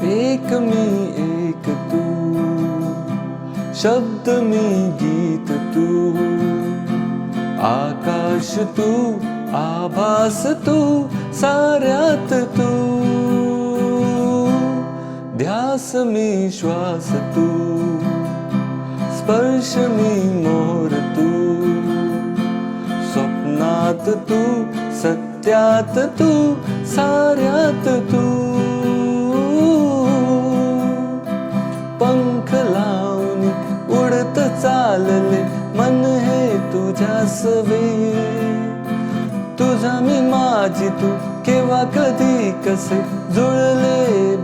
एक मी एक तू, शब्द मी गीत तू, आकाश तू, आभास तू, साऱ्यात तू, ध्यास मी श्वास तू, स्पर्श मी मोर तू, स्वप्नात तू, सत्यात तू, साऱ्यात तू, पंख लावून उडत चालले मन हे तुझ्या सवे, तुझा मी माझी तू, केव्हा कधी कसे जुळले